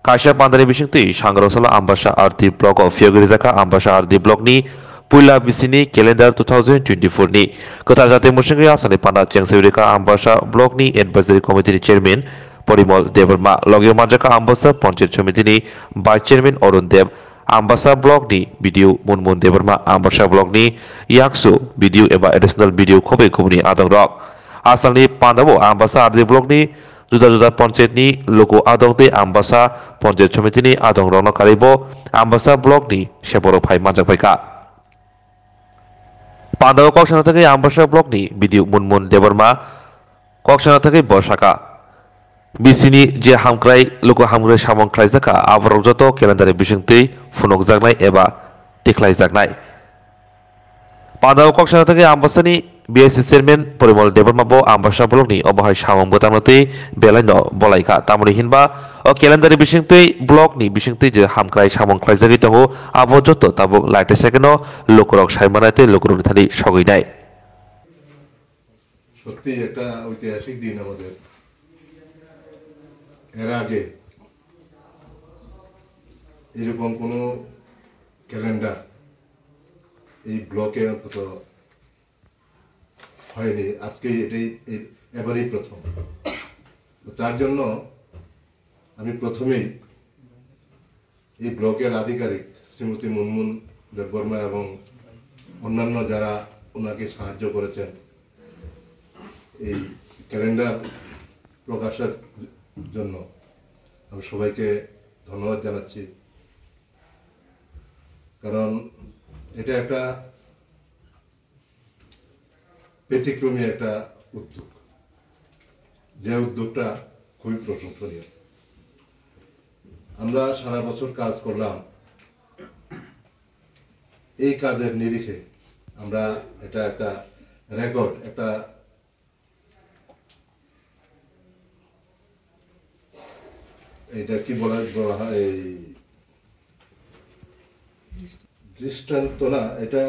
Kasia Pandari Bisingti, Shangrosala Ambasha Arti Blog of Fiogirizaka Ambasha Arti Blog ni Puila Bisini Calendar 2024 ni Kota Jate Musingi Asani Panda Cheng Seurika Ambasha Blog ni Advisory Committee Chairman Porimol Deverma Logio Majaka Ambasha Ponchet Committee ni Vice Chairman Orun Dev Ambasha Blog ni Video Munmun Deverma Ambasha Blog ni Yaksu Video Eba Additional Video Kobe Kubni Adang Rock Asalni Pandabo Ambasha Arti Blog ni juda-juda panchayat ni loko adong te ambasa panchayat সমিতি ni adong rono karibo ambasa blok ni seboro phai majak phaika Pandaw koksana থেকে ambasa blok ni bidiu munmun debarma koksana থেকে বর্ষাকা bisini je hamkrai loko hamkrai samong khlaijaka aborok joto calendar bisingtwi phunok jaknai eba tiklai jaknai Pandaw koksana থেকে ambasani BSC Chairman Porimol Debarma bo Ambasha Blog ni obahai samong botanotwi belaino bolaika tamoni hinba o calendar bisingtwi blog ni bisingtwi je hamkrai samong khlaijagui tongo abo joto tabuk laite sekeno lokorok saimanaite lokorok thani sogui সত্যি একটা ঐতিহাসিক দিন আমাদের এর আগে এরকম কোনো calendar এই ব্লকে অন্তত হয়নি আজকে এটাই এবারেই প্রথম তার জন্য আমি প্রথমেই এই ব্লকের আধিকারিক শ্রীমতী মুনমুন দেববর্মা এবং অন্যান্য যারা ওনাকে সাহায্য করেছেন এই ক্যালেন্ডার প্রকাশের জন্য আমি সবাইকে ধন্যবাদ জানাচ্ছি কারণ এটা একটা ব্যতিক্রমী একটা উদ্যোগ যে উদ্যোগটা খুবই প্রশংসনীয় আমরা সারা বছর কাজ করলাম এই কাজের নিরিখে আমরা এটা একটা রেকর্ড একটা এটা কি বলা হয় এই দৃষ্টান্ত না এটা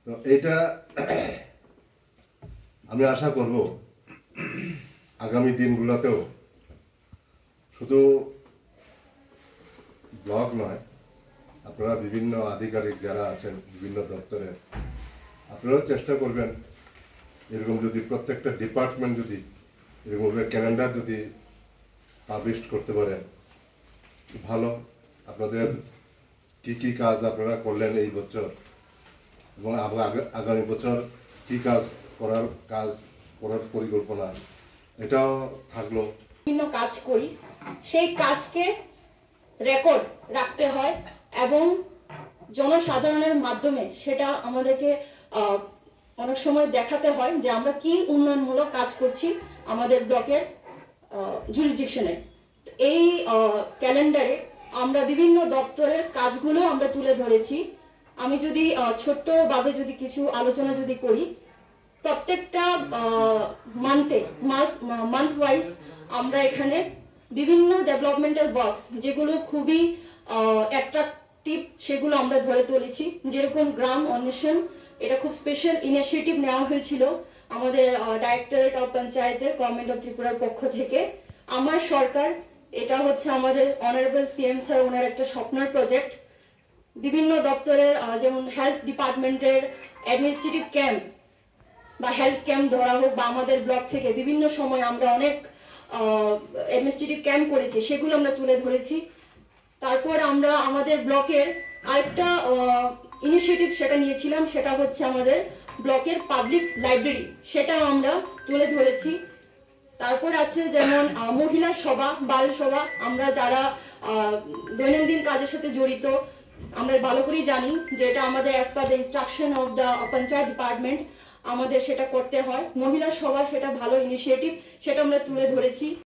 তো এটা আমি আশা করব আগামী দিনগুলোতেও শুধু ব্লগ নয় আপনারা বিভিন্ন আধিকারিক যারা আছেন বিভিন্ন দপ্তরের আপনারাও চেষ্টা করবেন এরকম যদি প্রত্যেকটা ডিপার্টমেন্ট যদি এরকমভাবে ক্যালেন্ডার যদি পাবলিশ করতে পারেন ভালো আপনাদের কি কি কাজ আপনারা করলেন এই বছর এবং আগামী বছর কি কাজ করার পরিকল্পনা এটাও থাকলো বিভিন্ন কাজ করি সেই কাজকে রেকর্ড রাখতে হয় এবং জনসাধারণের মাধ্যমে সেটা আমাদেরকে অনেক সময় দেখাতে হয় যে আমরা কি উন্নয়নমূলক কাজ করছি আমাদের ব্লকের জুরিসডিকশনে এই ক্যালেন্ডারে আমরা বিভিন্ন দপ্তরের কাজগুলো আমরা তুলে ধরেছি আমি যদি ছোট্টভাবে যদি কিছু আলোচনা যদি করি প্রত্যেকটা মান্থ ওয়াইজ আমরা এখানে বিভিন্ন ডেভেলপমেন্টাল ওয়ার্কস যেগুলো খুবই অ্যাট্রাকটিভ সেগুলো আমরা ধরে তুলেছি যেরকম গ্রাম অন্বেষণ এটা খুব স্পেশাল ইনিশিয়েটিভ নেওয়া হয়েছিল আমাদের ডাইরেক্টরেট অফ পঞ্চায়েতের গভর্নমেন্ট অফ ত্রিপুরার পক্ষ থেকে আমার সরকার এটা হচ্ছে আমাদের অনারেবল সিএম স্যার ওনার একটা স্বপ্নের প্রজেক্ট বিভিন্ন দপ্তরের যেমন হেলথ ডিপার্টমেন্টের অ্যাডমিনিস্ট্রেটিভ ক্যাম্প বা হেলথ ক্যাম্প ধরা হোক বা আমাদের ব্লক থেকে বিভিন্ন সময় আমরা অনেক অ্যাডমিনিস্ট্রেটিভ ক্যাম্প করেছি সেগুলো আমরা তুলে ধরেছি তারপর আমরা আমাদের ব্লকের আরেকটা ইনিশিয়েটিভ সেটা নিয়েছিলাম সেটা হচ্ছে আমাদের ব্লকের পাবলিক লাইব্রেরি সেটা আমরা তুলে ধরেছি তারপর আছে যেমন মহিলা সভা বাল সভা আমরা যারা দৈনন্দিন কাজের সাথে জড়িত আমরা ভালো করেই জানি যে এটা আমাদের as per the instruction of the panchayat department আমাদের সেটা করতে হয় মহিলা সভা সেটা ভালো ইনিশিয়েটিভ সেটা আমরা তুলে ধরেছি